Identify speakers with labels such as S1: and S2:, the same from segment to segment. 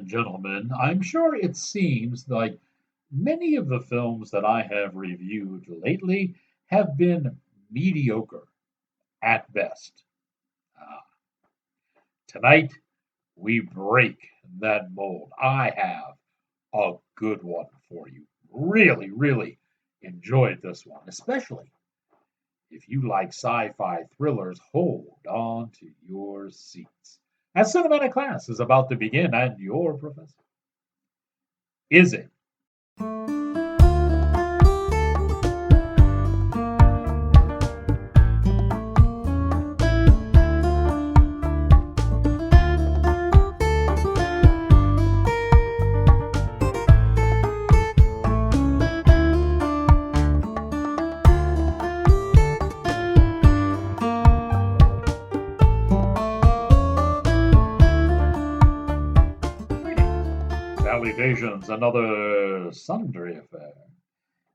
S1: and gentlemen, I'm sure it seems like many of the films that I have reviewed lately have been mediocre at best. Uh, Tonight, we break that mold. I have a good one for you. Really, really enjoyed this one, especially if you like sci fi thrillers. Hold on to your seats. As cinematic class is about to begin, and your professor, is it? Salutations, another sundry affair.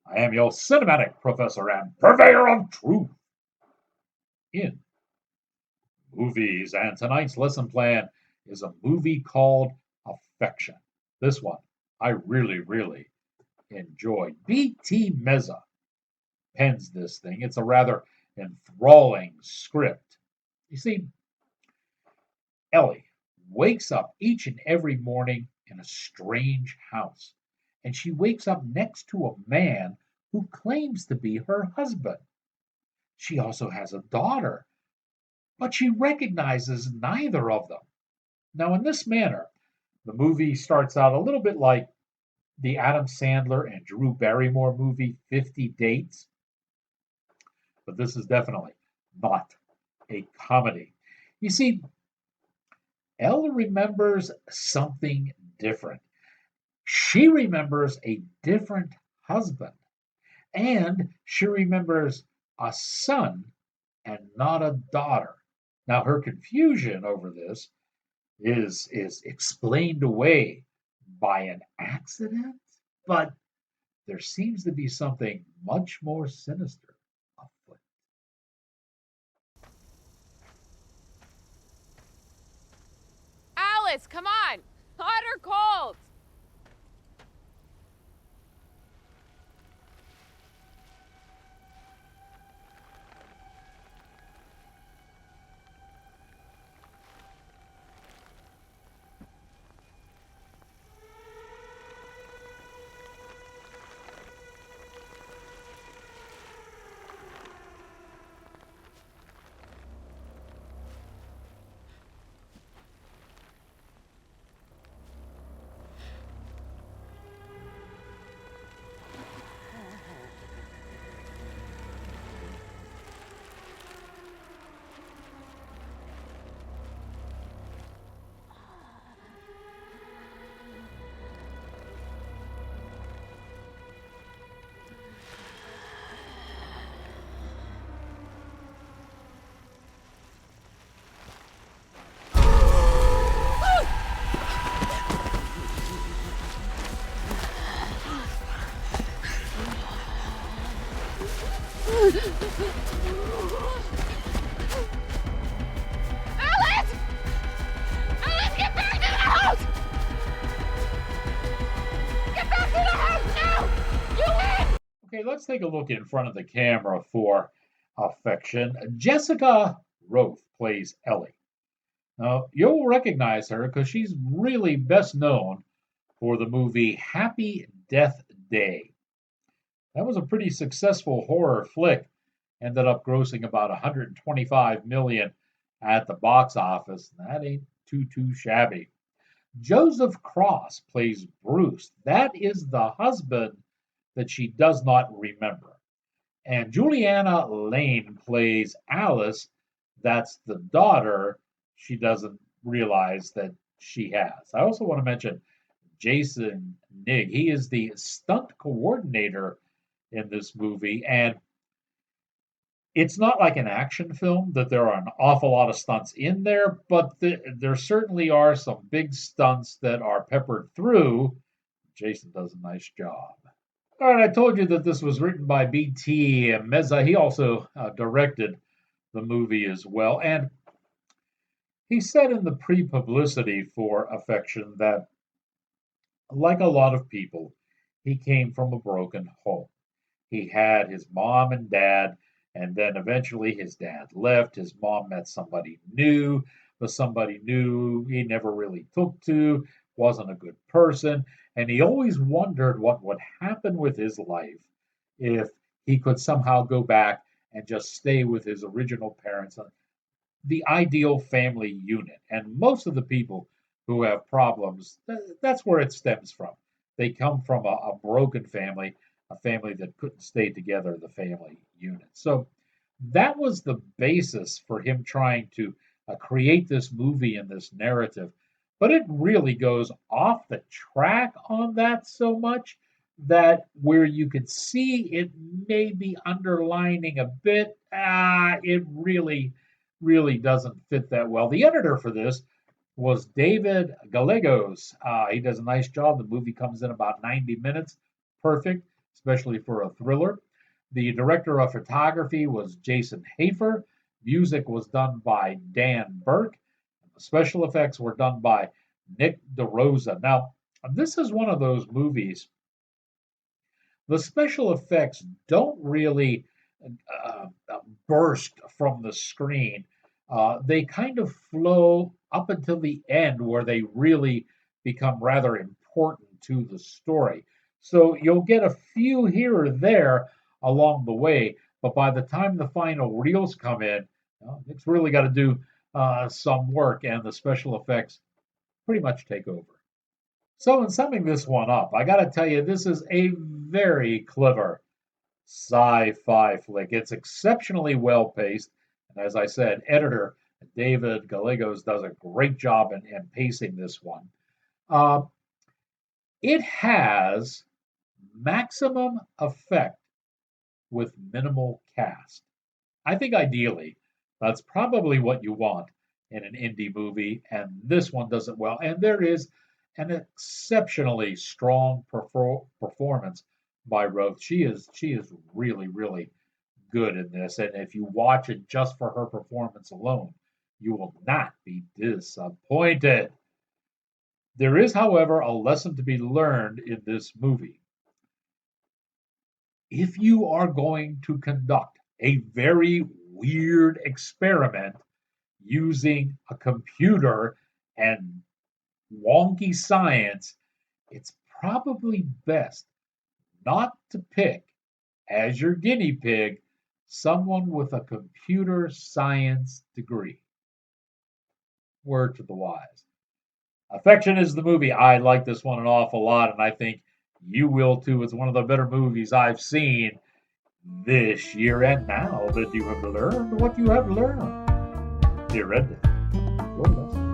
S1: I am your cinematic professor and purveyor of truth in movies. And tonight's lesson plan is a movie called Affection. This one I really, really enjoyed. B.T. Meza pens this thing. It's a rather enthralling script. You see, Ellie wakes up each and every morning in a strange house, and she wakes up next to a man who claims to be her husband. She also has a daughter, but she recognizes neither of them. Now, in this manner, the movie starts out a little bit like the Adam Sandler and Drew Barrymore movie 50 Dates, but this is definitely not a comedy. You see, Elle remembers something different. She remembers a different husband, and she remembers a son and not a daughter. Now, her confusion over this is explained away by an accident, but there seems to be something much more sinister afoot.
S2: Alice, come on! Hot or cold? Alice! Alice, get back to the house! Get back to the house now! You win!
S1: Okay, let's take a look in front of the camera for Affection. Jessica Roth plays Ellie. Now, you'll recognize her because she's really best known for the movie Happy Death Day. That was a pretty successful horror flick. Ended up grossing about 125 million at the box office. That ain't too shabby. Joseph Cross plays Bruce. That is the husband that she does not remember. And Juliana Lane plays Alice. That's the daughter she doesn't realize that she has. I also want to mention Jason Nigg. He is the stunt coordinator in this movie, and it's not like an action film that there are an awful lot of stunts in there, but there certainly are some big stunts that are peppered through. Jason does a nice job. All right, I told you that this was written by B.T. Meza. He also directed the movie as well. And he said in the pre publicity for Affection that like a lot of people, he came from a broken home. He had his mom and dad, and then eventually his dad left. His mom met somebody new, but somebody new he never really took to, wasn't a good person, and he always wondered what would happen with his life if he could somehow go back and just stay with his original parents, the ideal family unit. And most of the people who have problems, that's where it stems from. They come from a broken family, a family that couldn't stay together, the family unit. So that was the basis for him trying to create this movie and this narrative. But it really goes off the track on that so much that where you could see it may be underlining a bit, it really doesn't fit that well. The editor for this was David Gallegos. He does a nice job. The movie comes in about 90 minutes, perfect, especially for a thriller. The director of photography was Jason Hafer. Music was done by Dan Burke. The special effects were done by Nick DeRosa. Now, this is one of those movies. The special effects don't really uh, burst from the screen. They kind of flow up until the end where they really become rather important to the story. So you'll get a few here or there along the way, but by the time the final reels come in, it's really got to do some work, and the special effects pretty much take over. So, in summing this one up, I got to tell you, this is a very clever sci-fi flick. It's exceptionally well paced, and as I said, editor David Gallegos does a great job in pacing this one. Uh, it has maximum effect with minimal cast. I think ideally, that's probably what you want in an indie movie, and this one does it well. And there is an exceptionally strong performance by Roth. She is really good in this, and if you watch it just for her performance alone, you will not be disappointed. There is, however, a lesson to be learned in this movie. If you are going to conduct a very weird experiment using a computer and wonky science, it's probably best not to pick as your guinea pig someone with a computer science degree. Word to the wise. Affection is the movie. I like this one an awful lot, and I think you will too. It's one of the better movies I've seen this year. And now that you have learned what you have learned, dear Red, your lesson.